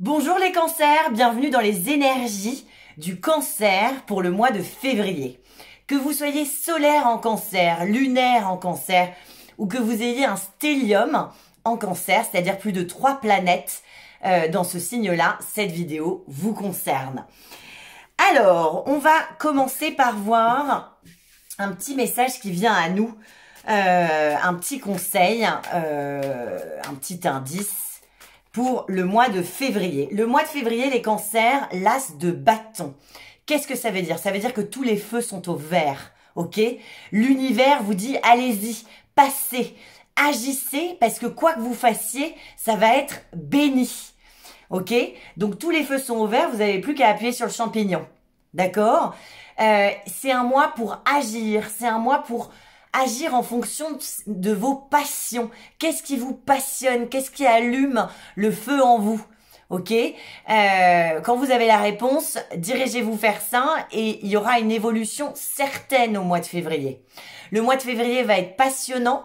Bonjour les cancers, bienvenue dans les énergies du cancer pour le mois de février. Que vous soyez solaire en cancer, lunaire en cancer ou que vous ayez un stellium en cancer, c'est-à-dire plus de 3 planètes dans ce signe-là, cette vidéo vous concerne. Alors, on va commencer par voir un petit message qui vient à nous, un petit conseil, un petit indice pour le mois de février. Le mois de février, les cancers, l'as de bâton. Qu'est-ce que ça veut dire? Ça veut dire que tous les feux sont au vert, ok? L'univers vous dit, allez-y, passez, agissez, parce que quoi que vous fassiez, ça va être béni, ok? Donc tous les feux sont au vert, vous n'avez plus qu'à appuyer sur le champignon, d'accord? C'est un mois pour agir, c'est un mois pour agir en fonction de vos passions. Qu'est-ce qui vous passionne? Qu'est-ce qui allume le feu en vous? Ok, quand vous avez la réponse, dirigez-vous vers ça et il y aura une évolution certaine au mois de février. Le mois de février va être passionnant.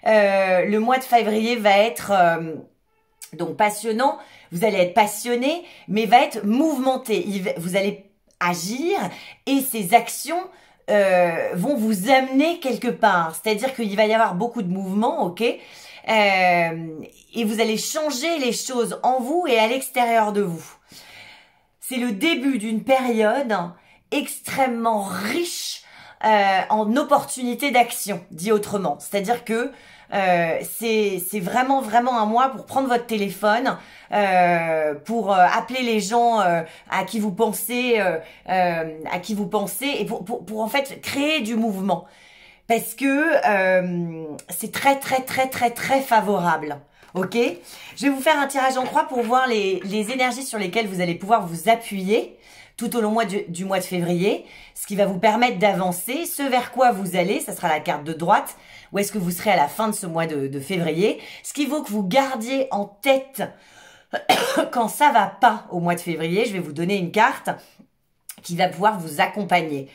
Le mois de février va être donc passionnant. Vous allez être passionné, mais va être mouvementé. Vous allez agir et ces actions vont vous amener quelque part. C'est-à-dire qu'il va y avoir beaucoup de mouvements, ok, et vous allez changer les choses en vous et à l'extérieur de vous. C'est le début d'une période extrêmement riche en opportunités d'action, dit autrement. C'est-à-dire que c'est vraiment un mois pour prendre votre téléphone, pour appeler les gens à qui vous pensez, et pour en fait créer du mouvement, parce que c'est très favorable. Ok, je vais vous faire un tirage en croix pour voir les énergies sur lesquelles vous allez pouvoir vous appuyer tout au long du mois de février, ce qui va vous permettre d'avancer, ce vers quoi vous allez, ça sera la carte de droite, où est-ce que vous serez à la fin de ce mois de février, ce qui vaut que vous gardiez en tête quand ça va pas au mois de février. Je vais vous donner une carte qui va pouvoir vous accompagner.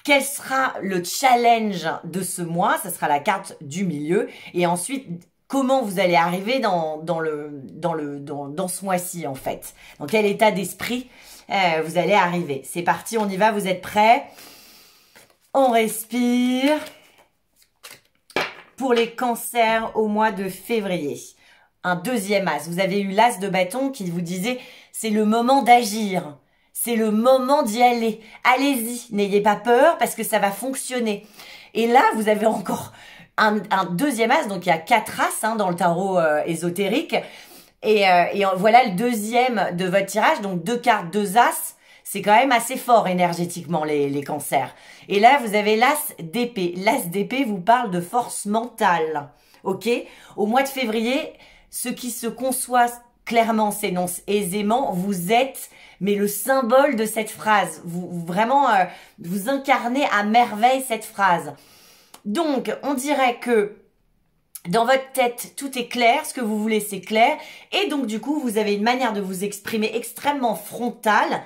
Quel sera le challenge de ce mois? Ça sera la carte du milieu. Et ensuite, comment vous allez arriver dans ce mois-ci, en fait. Dans quel état d'esprit vous allez arriver. C'est parti, on y va, vous êtes prêts? On respire. Pour les cancers au mois de février, un deuxième as. Vous avez eu l'as de bâton qui vous disait c'est le moment d'agir, c'est le moment d'y aller. Allez-y, n'ayez pas peur parce que ça va fonctionner. Et là, vous avez encore un deuxième as, donc il y a 4 as dans le tarot ésotérique. Et voilà le deuxième de votre tirage, donc 2 cartes, 2 as. C'est quand même assez fort énergétiquement les cancers. Et là, vous avez l'as d'épée. L'as d'épée vous parle de force mentale. Ok? Au mois de février, ce qui se conçoit clairement s'énonce aisément. Vous êtes, mais le symbole de cette phrase. Vous incarnez à merveille cette phrase. Donc, on dirait que dans votre tête, tout est clair, ce que vous voulez, c'est clair. Et donc, du coup, vous avez une manière de vous exprimer extrêmement frontale,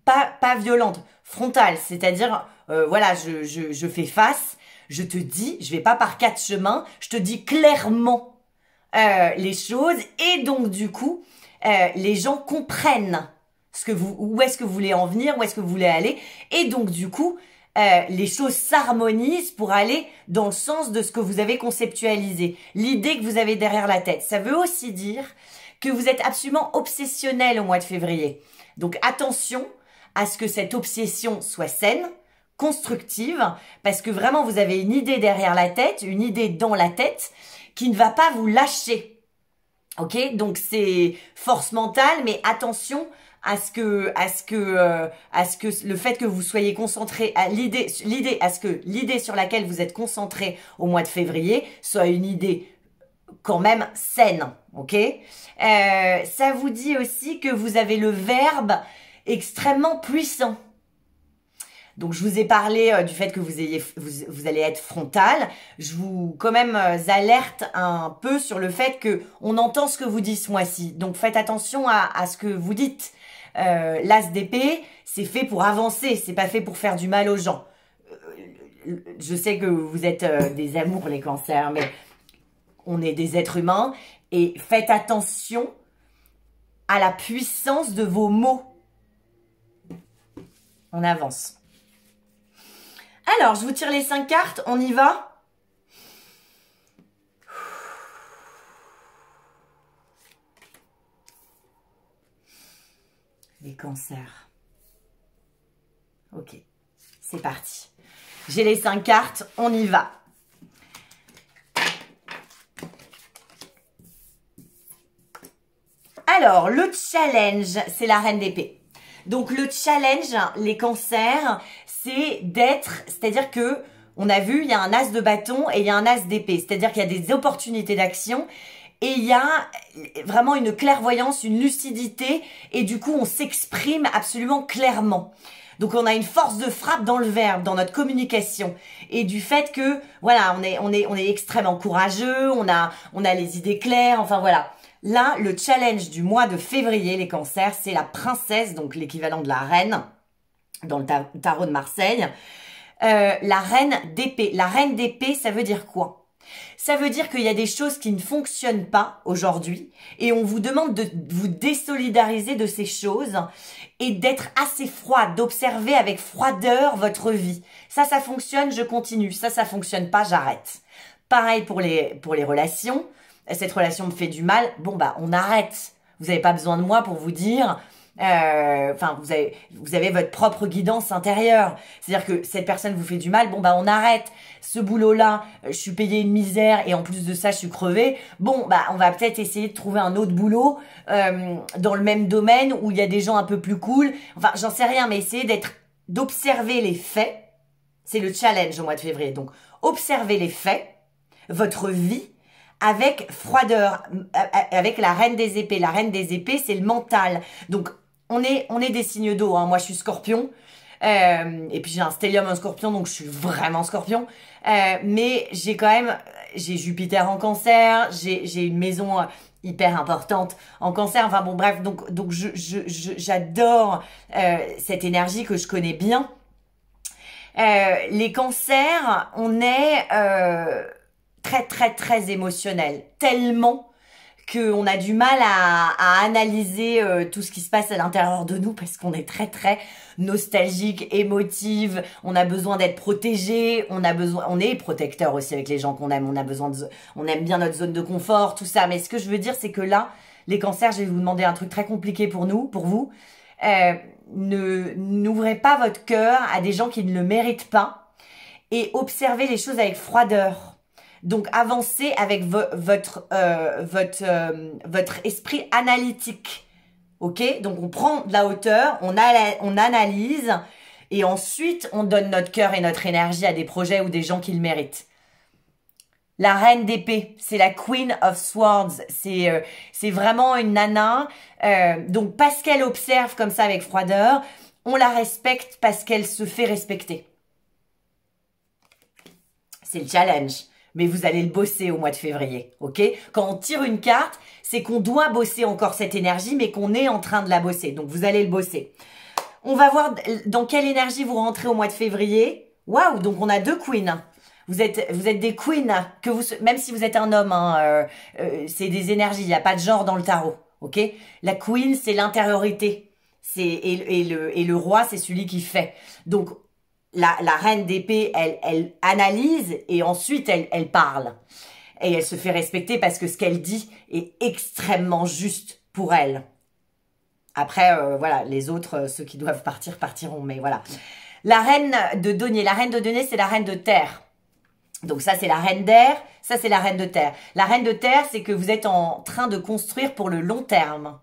pas violente, frontale, c'est-à-dire voilà, je fais face, je te dis, je vais pas par 4 chemins, je te dis clairement les choses et donc du coup les gens comprennent où est-ce que vous voulez en venir, où est-ce que vous voulez aller et donc du coup les choses s'harmonisent pour aller dans le sens de ce que vous avez conceptualisé, l'idée que vous avez derrière la tête. Ça veut aussi dire que vous êtes absolument obsessionnel au mois de février. Donc attention à ce que cette obsession soit saine, constructive, parce que vraiment vous avez une idée derrière la tête, une idée dans la tête qui ne va pas vous lâcher. Ok, donc c'est force mentale, mais attention à ce que le fait que vous soyez concentré à l'idée sur laquelle vous êtes concentré au mois de février soit une idée quand même saine, ok? Ça vous dit aussi que vous avez le verbe extrêmement puissant. Donc, je vous ai parlé du fait que vous allez être frontal. Je vous, quand même, alerte un peu sur le fait que on entend ce que vous dites ce mois-ci. Donc, faites attention à ce que vous dites. L'as d'épée, c'est fait pour avancer, c'est pas fait pour faire du mal aux gens. Je sais que vous êtes des amours, les cancers, mais on est des êtres humains et faites attention à la puissance de vos mots. On avance. Alors, je vous tire les 5 cartes, on y va? Les cancers. Ok, c'est parti. J'ai les 5 cartes, on y va. Alors, le challenge, c'est la reine d'épée. Donc, le challenge, les cancers, c'est d'être, c'est-à-dire que, on a vu, il y a un as de bâton et il y a un as d'épée. C'est-à-dire qu'il y a des opportunités d'action et il y a vraiment une clairvoyance, une lucidité et du coup, on s'exprime absolument clairement. Donc, on a une force de frappe dans le verbe, dans notre communication. Et du fait que, voilà, on est extrêmement courageux, on a les idées claires, enfin voilà. Là, le challenge du mois de février, les cancers, c'est la princesse, donc l'équivalent de la reine, dans le tarot de Marseille. La reine d'épée. La reine d'épée, ça veut dire quoi? Ça veut dire qu'il y a des choses qui ne fonctionnent pas aujourd'hui et on vous demande de vous désolidariser de ces choses et d'être assez froid, d'observer avec froideur votre vie. Ça fonctionne, je continue. Ça fonctionne pas, j'arrête. Pareil pour les relations. Cette relation me fait du mal. Bon, bah, on arrête. Vous n'avez pas besoin de moi pour vous dire... Enfin, vous avez votre propre guidance intérieure. C'est-à-dire que cette personne vous fait du mal, bon bah on arrête. Ce boulot-là, je suis payée une misère et en plus de ça, je suis crevée. Bon bah on va peut-être essayer de trouver un autre boulot dans le même domaine où il y a des gens un peu plus cool. Enfin, j'en sais rien, mais essayez d'observer les faits. C'est le challenge au mois de février. Donc, observez les faits, votre vie, avec froideur, avec la reine des épées. La reine des épées, c'est le mental. Donc, on est des signes d'eau. Hein. Moi, je suis scorpion. Et puis, j'ai un stellium en scorpion, donc je suis vraiment scorpion. Mais j'ai Jupiter en cancer. J'ai une maison hyper importante en cancer. Enfin, bon, bref. Donc j'adore cette énergie que je connais bien. Les cancers, on est très émotionnel. Tellement qu'on a du mal à analyser tout ce qui se passe à l'intérieur de nous parce qu'on est très nostalgique, émotive, on a besoin d'être protégé, on est protecteur aussi avec les gens qu'on aime, on aime bien notre zone de confort, tout ça. Mais ce que je veux dire, c'est que là, les cancers, je vais vous demander un truc très compliqué pour vous. N'ouvrez pas votre cœur à des gens qui ne le méritent pas et observez les choses avec froideur. Donc, avancez avec votre esprit analytique. Ok? Donc, on prend de la hauteur, on analyse et ensuite, on donne notre cœur et notre énergie à des projets ou des gens qui le méritent. La reine d'épée, c'est la Queen of Swords. C'est vraiment une nana. Donc, parce qu'elle observe comme ça avec froideur, on la respecte parce qu'elle se fait respecter. C'est le challenge. Mais vous allez le bosser au mois de février, ok? Quand on tire une carte, c'est qu'on doit bosser encore cette énergie, mais qu'on est en train de la bosser. Donc, vous allez le bosser. On va voir dans quelle énergie vous rentrez au mois de février. Waouh! Donc, on a 2 queens. Vous êtes des queens, même si vous êtes un homme, hein, c'est des énergies. Il n'y a pas de genre dans le tarot, ok? La queen, c'est l'intériorité. Et le roi, c'est celui qui fait. Donc, la reine d'épée, elle analyse et ensuite elle parle. Et elle se fait respecter parce que ce qu'elle dit est extrêmement juste pour elle. Après, voilà, les autres, ceux qui doivent partir, partiront. Mais voilà. La reine de denier. La reine de denier, c'est la reine de terre. Donc ça, c'est la reine d'air. Ça, c'est la reine de terre. La reine de terre, c'est que vous êtes en train de construire pour le long terme.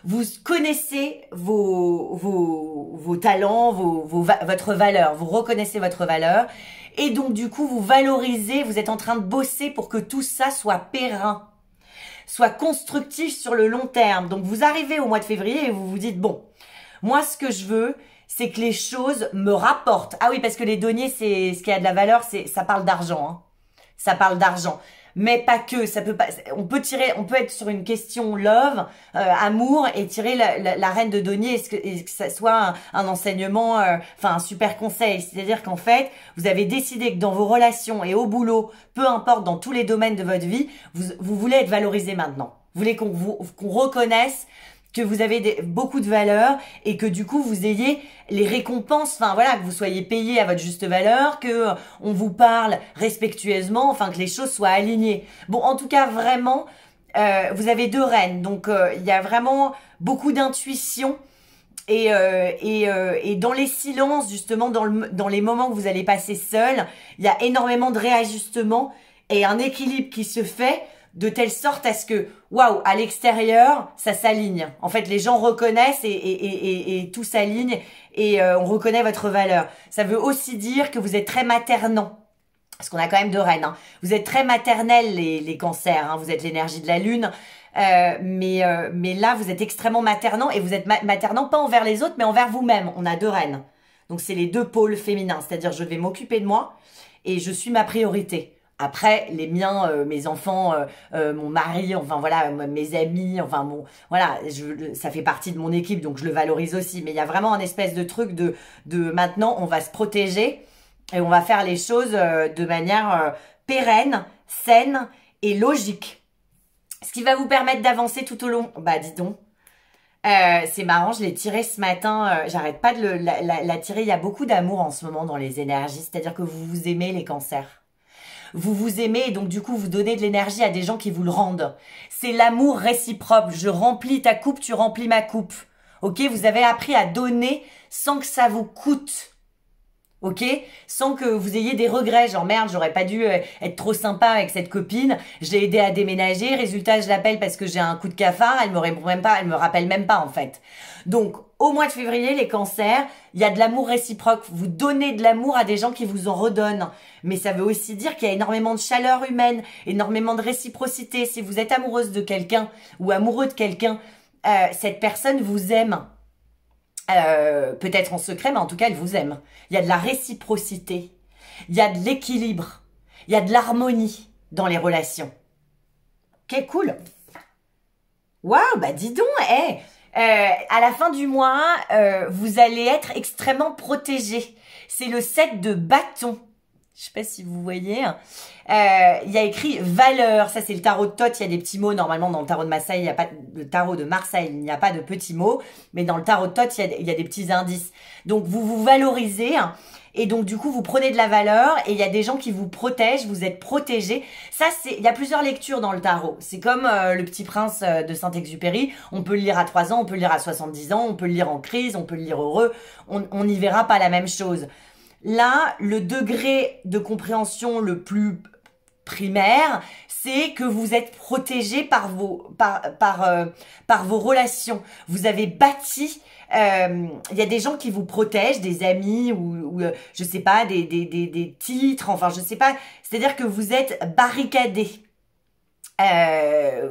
Vous connaissez vos talents, votre valeur. Vous reconnaissez votre valeur. Et donc, du coup, vous valorisez, vous êtes en train de bosser pour que tout ça soit périn, soit constructif sur le long terme. Donc, vous arrivez au mois de février et vous vous dites, bon, moi, ce que je veux, c'est que les choses me rapportent. Ah oui, parce que les deniers, c'est ce qui a de la valeur, ça parle d'argent. Hein. Ça parle d'argent. Mais pas que, ça peut pas. On peut être sur une question love, amour, et tirer la reine de denier et que ça soit un enseignement, enfin un super conseil. C'est-à-dire qu'en fait, vous avez décidé que dans vos relations et au boulot, peu importe dans tous les domaines de votre vie, vous voulez être valorisé maintenant. Vous voulez qu'on reconnaisse que vous avez beaucoup de valeur et que du coup vous ayez les récompenses, enfin voilà, que vous soyez payé à votre juste valeur, que on vous parle respectueusement, enfin que les choses soient alignées. Bon, en tout cas vraiment, vous avez 2 reines, donc il y a vraiment beaucoup d'intuition. Et dans les silences, justement, dans les moments que vous allez passer seul, il y a énormément de réajustements et un équilibre qui se fait de telle sorte à ce que, waouh, à l'extérieur, ça s'aligne. En fait, les gens reconnaissent et tout s'aligne et on reconnaît votre valeur. Ça veut aussi dire que vous êtes très maternant. Parce qu'on a quand même 2 reines. Hein. Vous êtes très maternels, les cancers. Hein. Vous êtes l'énergie de la lune. Mais là, vous êtes extrêmement maternant. Et vous êtes maternant pas envers les autres, mais envers vous-même. On a 2 reines. Donc, c'est les 2 pôles féminins. C'est-à-dire, je vais m'occuper de moi et je suis ma priorité. Après, les miens, mes enfants, mon mari, enfin voilà, mes amis, enfin bon, voilà, ça fait partie de mon équipe, donc je le valorise aussi. Mais il y a vraiment un espèce de truc de maintenant, on va se protéger. Et on va faire les choses de manière pérenne, saine et logique. Ce qui va vous permettre d'avancer tout au long. Bah dis donc, c'est marrant, je l'ai tiré ce matin. J'arrête pas de la tirer. Il y a beaucoup d'amour en ce moment dans les énergies. C'est-à-dire que vous vous aimez les cancers. Vous vous aimez et donc du coup vous donnez de l'énergie à des gens qui vous le rendent. C'est l'amour réciproque. Je remplis ta coupe, tu remplis ma coupe. Ok, vous avez appris à donner sans que ça vous coûte. Ok, sans que vous ayez des regrets, genre merde, j'aurais pas dû être trop sympa avec cette copine, je l'ai aidée à déménager, résultat je l'appelle parce que j'ai un coup de cafard, elle me répond même pas, elle me rappelle même pas en fait. Donc au mois de février, les cancers, il y a de l'amour réciproque, vous donnez de l'amour à des gens qui vous en redonnent, mais ça veut aussi dire qu'il y a énormément de chaleur humaine, énormément de réciprocité. Si vous êtes amoureuse de quelqu'un ou amoureux de quelqu'un, cette personne vous aime. Peut-être en secret, mais en tout cas, elle vous aime. Il y a de la réciprocité, il y a de l'équilibre, il y a de l'harmonie dans les relations. Ok, cool. Waouh, bah dis donc, à la fin du mois, vous allez être extrêmement protégé. C'est le 7 de bâton. Je sais pas si vous voyez. Il y a écrit valeur. Ça, c'est le tarot de Thoth. Il y a des petits mots. Normalement, dans le tarot de Marseille, il n'y a pas le tarot de Marseille, il n'y a pas de petits mots. Mais dans le tarot de Thoth, il y a des petits indices. Donc, vous vous valorisez. Et donc, du coup, vous prenez de la valeur. Et il y a des gens qui vous protègent. Vous êtes protégés. Ça, il y a plusieurs lectures dans le tarot. C'est comme le Petit Prince de Saint-Exupéry. On peut le lire à 3 ans. On peut le lire à 70 ans. On peut le lire en crise. On peut le lire heureux. On n'y verra pas la même chose. Là, le degré de compréhension le plus primaire, c'est que vous êtes protégé par vos relations. Vous avez bâti. Il y a des gens qui vous protègent, des amis ou je sais pas, des titres. Enfin, je sais pas. C'est-à-dire que vous êtes barricadé.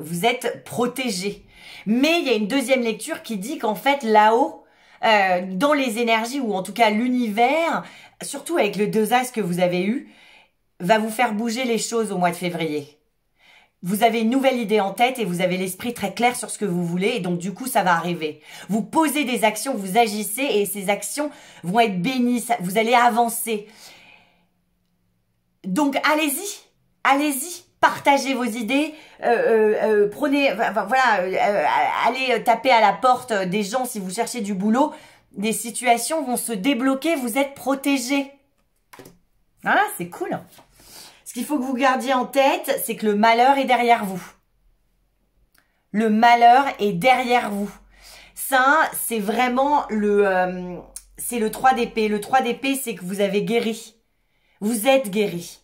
Vous êtes protégé. Mais il y a une deuxième lecture qui dit qu'en fait là-haut, dans les énergies ou en tout cas l'univers, surtout avec le 2 As que vous avez eu, va vous faire bouger les choses au mois de février. Vous avez une nouvelle idée en tête et vous avez l'esprit très clair sur ce que vous voulez et donc du coup ça va arriver. Vous posez des actions, vous agissez et ces actions vont être bénies, vous allez avancer. Donc allez-y, allez-y. Partagez vos idées, prenez, voilà, allez taper à la porte des gens si vous cherchez du boulot. Des situations vont se débloquer, vous êtes protégés. Voilà, c'est cool. Ce qu'il faut que vous gardiez en tête, c'est que le malheur est derrière vous. Le malheur est derrière vous. Ça, c'est vraiment c'est le 3 d'épée. Le 3 d'épée, c'est que vous avez guéri. Vous êtes guéri.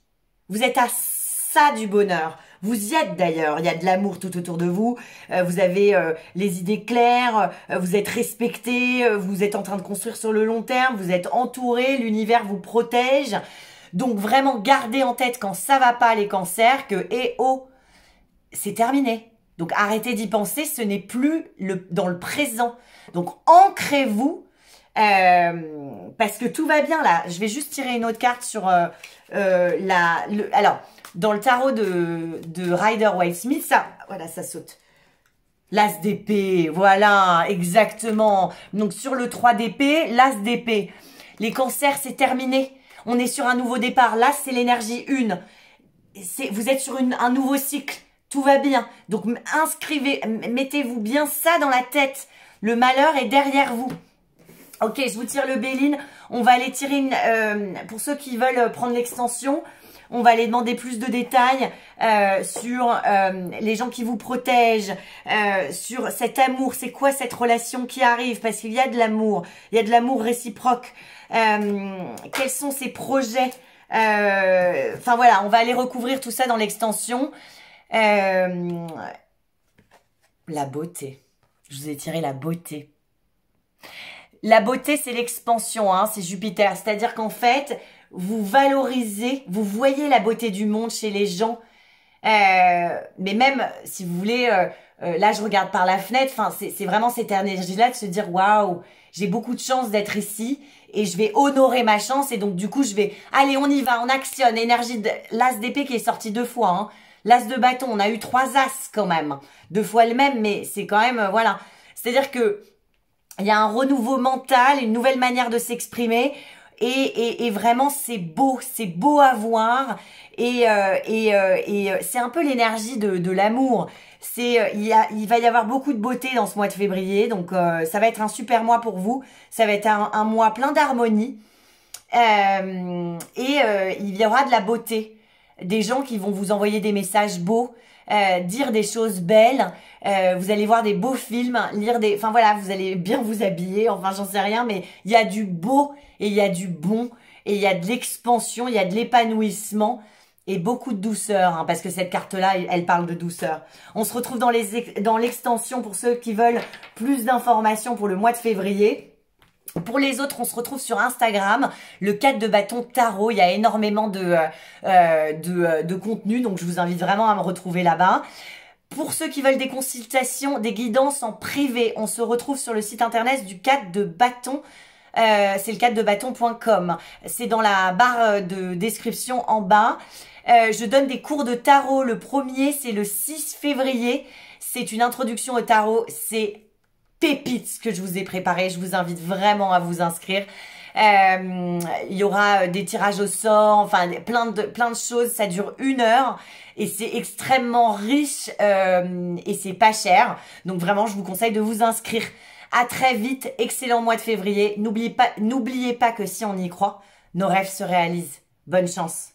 Vous êtes à ça du bonheur. Vous y êtes d'ailleurs. Il y a de l'amour tout autour de vous. Vous avez les idées claires. Vous êtes respecté. Vous êtes en train de construire sur le long terme. Vous êtes entouré. L'univers vous protège. Donc vraiment, gardez en tête quand ça va pas les cancers que c'est terminé. Donc arrêtez d'y penser. Ce n'est plus dans le présent. Donc ancrez-vous. Parce que tout va bien là. Je vais juste tirer une autre carte sur alors, dans le tarot de Rider-Waite-Smith, voilà, ça saute. L'as d'épée, voilà, exactement. Donc sur le 3 d'épée, l'as d'épée. Les cancers, c'est terminé. On est sur un nouveau départ. Là, c'est l'énergie 1. Vous êtes sur un nouveau cycle. tout va bien. Donc mettez-vous bien ça dans la tête. Le malheur est derrière vous. Ok, je vous tire le Béline. On va aller tirer pour ceux qui veulent prendre l'extension. On va aller demander plus de détails sur les gens qui vous protègent, sur cet amour. C'est quoi cette relation qui arrive? Parce qu'il y a de l'amour. Il y a de l'amour réciproque. Quels sont ces projets? Enfin voilà, on va aller recouvrir tout ça dans l'extension. La beauté. Je vous ai tiré la beauté. La beauté, c'est l'expansion, hein, c'est Jupiter. C'est-à-dire qu'en fait, vous valorisez, vous voyez la beauté du monde chez les gens. Mais même, si vous voulez, là, je regarde par la fenêtre. Enfin, c'est vraiment cette énergie-là de se dire, waouh, j'ai beaucoup de chance d'être ici et je vais honorer ma chance. Et donc, du coup, je vais, allez, on y va, on actionne. Énergie de l'as d'épée qui est sorti 2 fois, hein. L'as de bâton, on a eu 3 as quand même. 2 fois le même, mais c'est quand même, voilà. C'est-à-dire que il y a un renouveau mental, une nouvelle manière de s'exprimer. Et vraiment, c'est beau à voir. Et c'est un peu l'énergie de l'amour. Il va y avoir beaucoup de beauté dans ce mois de février. Donc, ça va être un super mois pour vous. Ça va être un mois plein d'harmonie. Il y aura de la beauté. Des gens qui vont vous envoyer des messages beaux, dire des choses belles. Vous allez voir des beaux films, enfin voilà, vous allez bien vous habiller. Enfin, j'en sais rien, mais il y a du beau et il y a du bon et il y a de l'expansion, il y a de l'épanouissement et beaucoup de douceur, hein, parce que cette carte-là, elle parle de douceur. On se retrouve dans l'extension pour ceux qui veulent plus d'informations pour le mois de février. Pour les autres, on se retrouve sur Instagram, le 4 de bâton tarot. Il y a énormément de contenu, donc je vous invite vraiment à me retrouver là-bas. Pour ceux qui veulent des consultations, des guidances en privé, on se retrouve sur le site internet du 4 de bâton. C'est le 4debâton.com. C'est dans la barre de description en bas. Je donne des cours de tarot. Le premier, c'est le 6 février. C'est une introduction au tarot. C'est pépites que je vous ai préparé. Je vous invite vraiment à vous inscrire. Il y aura des tirages au sort, enfin plein de choses. Ça dure 1 heure et c'est extrêmement riche et c'est pas cher. Donc vraiment, je vous conseille de vous inscrire. À très vite, excellent mois de février. N'oubliez pas que si on y croit, nos rêves se réalisent. Bonne chance.